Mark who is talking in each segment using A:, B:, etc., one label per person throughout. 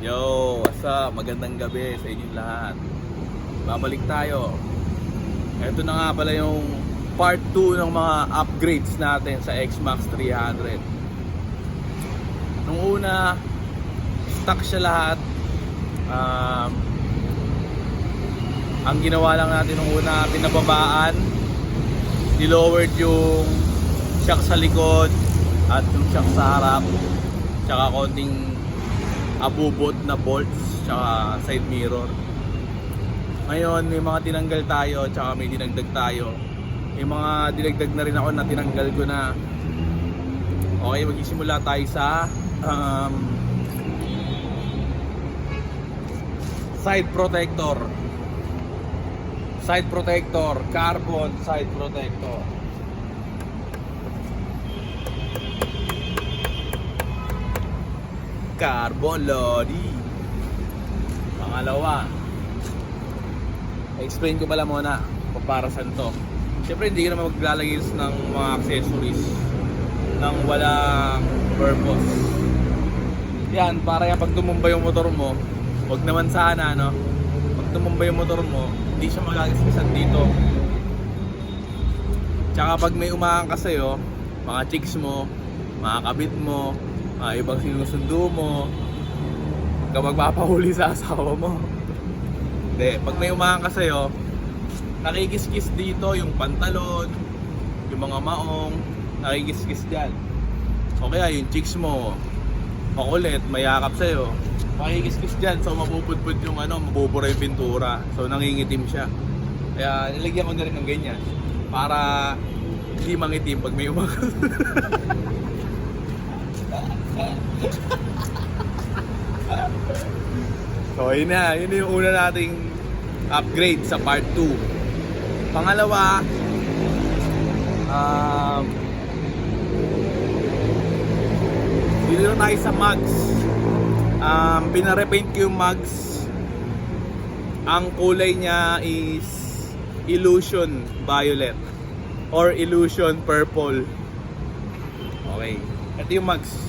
A: Yo, what's up? Magandang gabi sa inyong lahat. Babalik tayo. Ito na nga pala yung part 2 ng mga upgrades natin sa X-Max 300. Nung una, stock siya lahat. Ang ginawa lang natin nung una, pinababaan, nilowered yung shock sa likod at yung shock sa harap, tsaka konting abubot na bolts tsaka side mirror. Ngayon may mga tinanggal tayo tsaka may dinagdag tayo. May mga dinagdag na rin ako na tinanggal ko na. Okay, magsisimula tayo sa side protector. Side protector, carbon side protector. Carbon lodi. Pangalawa, explain ko pala muna kung para saan to. Siyempre hindi ka naman maglalagay ng mga accessories nang walang purpose. Yan, para yan pag tumumba yung motor mo, wag naman sana, no? Pag tumumba yung motor mo, hindi siya magagasgasan dito. Tsaka pag may umaangkas sa'yo, mga chicks mo, mga kabit mo, ibang sinusundo mo, kapag mapahuli sa asawa mo. Hindi, pag may umaangkas sa'yo, nakikis-kis dito yung pantalon, yung mga maong, nakikis-kis dyan. O kaya yung chicks mo, makulit, mayakap sa'yo, makikis-kis dyan, so mapupudpud yung mabubura yung pintura, so nangingitim siya. Kaya nilagyan ko na rin ng ganyan para hindi mangitim pag may umaangkas. So yun na, yun yung una nating upgrade sa part 2. Pangalawa, dito na tayo sa mugs. Pinarepaint ko yung mugs. Ang kulay niya is Illusion Violet or Illusion Purple. Okay, ito yung mugs.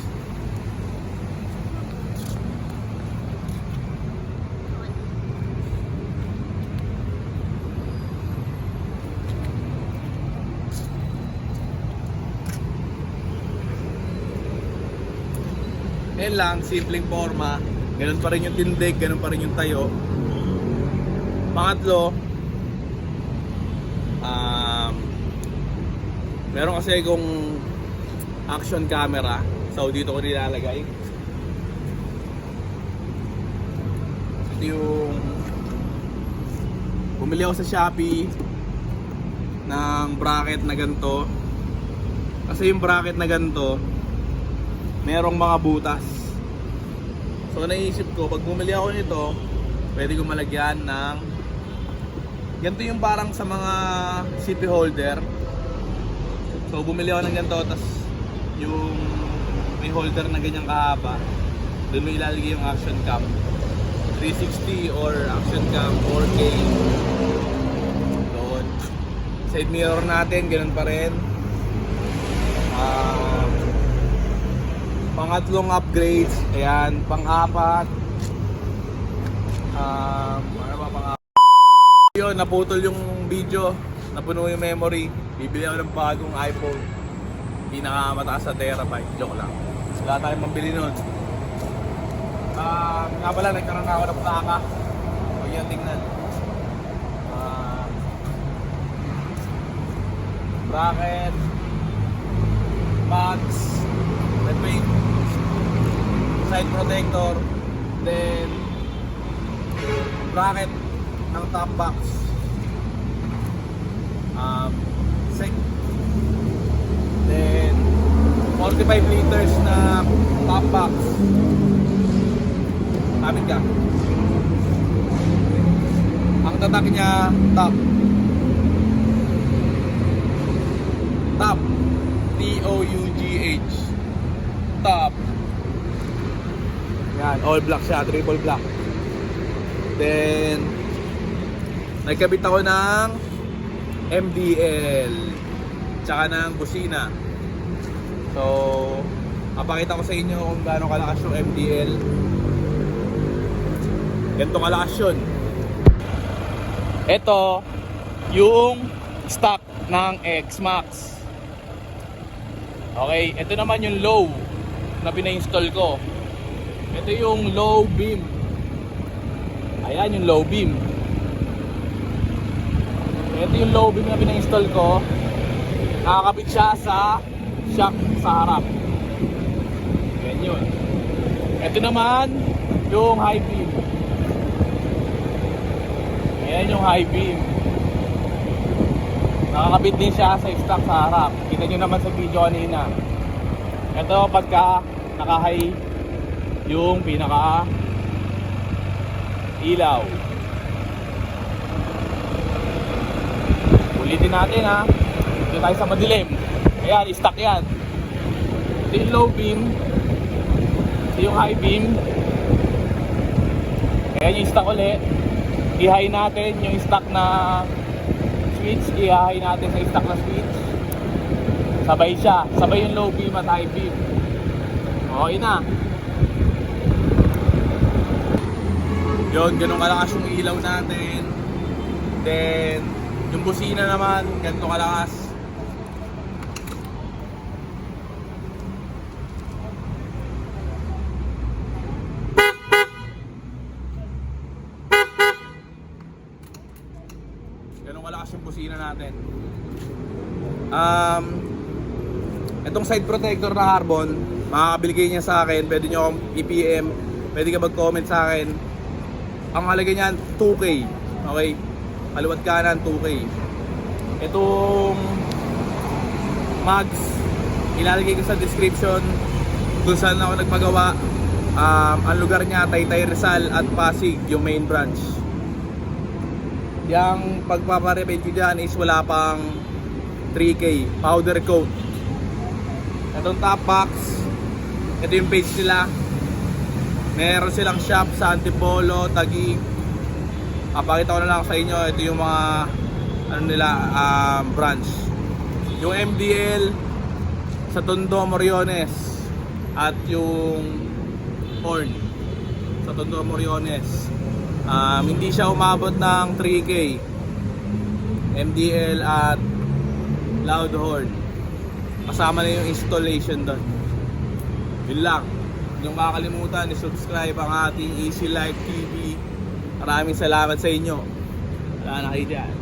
A: Yan lang, simpleng forma. Ganun pa rin yung tindig, ganun pa rin yung tayo. Pangatlo, meron kasi kung action camera, so dito ko nilalagay. Ito yung bumili ako sa Shopee ng bracket na ganito. Kasi yung bracket na ganito, merong mga butas. So naisip ko, pag bumili ako nito, pwede ko malagyan ng ganito yung parang sa mga CP holder. So bumili ako ng ganito, tas yung may holder na ganyang kahaba, doon mo ilalagay yung action cam 360 or action cam 4K. Doon. Side mirror natin, ganun pa rin. Pangatlong upgrades, ayan. Pang-apat, ano ba pang-apat? Yun, naputol yung video, napuno yung memory. Bibili ako ng bagong iPhone, pinakamataas sa terabyte. Joke lang, wala tayong mambili nun. Nga pala, nagkaroon na ako ng plaka. Huwag yan tingnan. Bracket, box, red paint, side protector, then bracket ng top box, then 45 liters na top box. Tapit ka. Ang tatak niya, top T-O-U-G-H, top. Yan, all black siya, triple black. Then nagkabit ako ng MDL tsaka ng busina. So, papakita ko sa inyo kung gaano kalakas yung MDL. Ganito kalakas yun. Ito, yung stock ng X-Max. Okay, ito naman yung low na pina-install ko. Ito yung low beam. Ayan yung low beam. Ito yung low beam na pina-install ko. Nakakabit siya sa shock sa harap. Yan yun. Ito naman yung high beam. Ayan yung high beam. Nakakabit din siya sa stock sa harap. Kita nyo naman sa video kanina. Ito pagka naka-high yung pinaka ilaw. Ulitin natin ha. Dito tayo sa madilim. Ayan, stock yan. Ito yung low beam. Ito yung high beam. Ayan yung stock ulit. I-high natin yung stock na switch. I-high natin sa stock na switch. Sabay siya. Sabay yung low beam at high beam. Okay na. Yun, ganun kalakas yung ilaw natin. Then, yung busina naman, ganito kalakas. Ganun kalakas yung busina natin. Itong side protector na carbon, makakabili kayo niya sa akin. Pwede nyo akong i-PM. Pwede ka mag-comment sa akin. Ang halaga niyan, 2K. Okay? Kaliwat kanan, 2K. Itong mags, ilalagay ko sa description kung saan ako nagpagawa. Ang lugar niya, Taytay Rizal at Pasig, yung main branch. Yung pagpaparevent ko dyan is wala pang 3K, powder coat. Itong top box, ito yung page nila. Meron silang shop sa Antipolo, Taguig. Pakita ko na lang sa inyo, ito yung mga ano nila, branch. Yung MDL sa Tondo, Moriones. At yung Horn sa Tondo, Moriones. Hindi siya umabot ng 3K. MDL at Loud Horn. Kasama na yung installation doon. Yun lang. Yung makakalimutan i-subscribe ang ating Easy Life TV. Maraming salamat sa inyo. Wala na kayo dyan.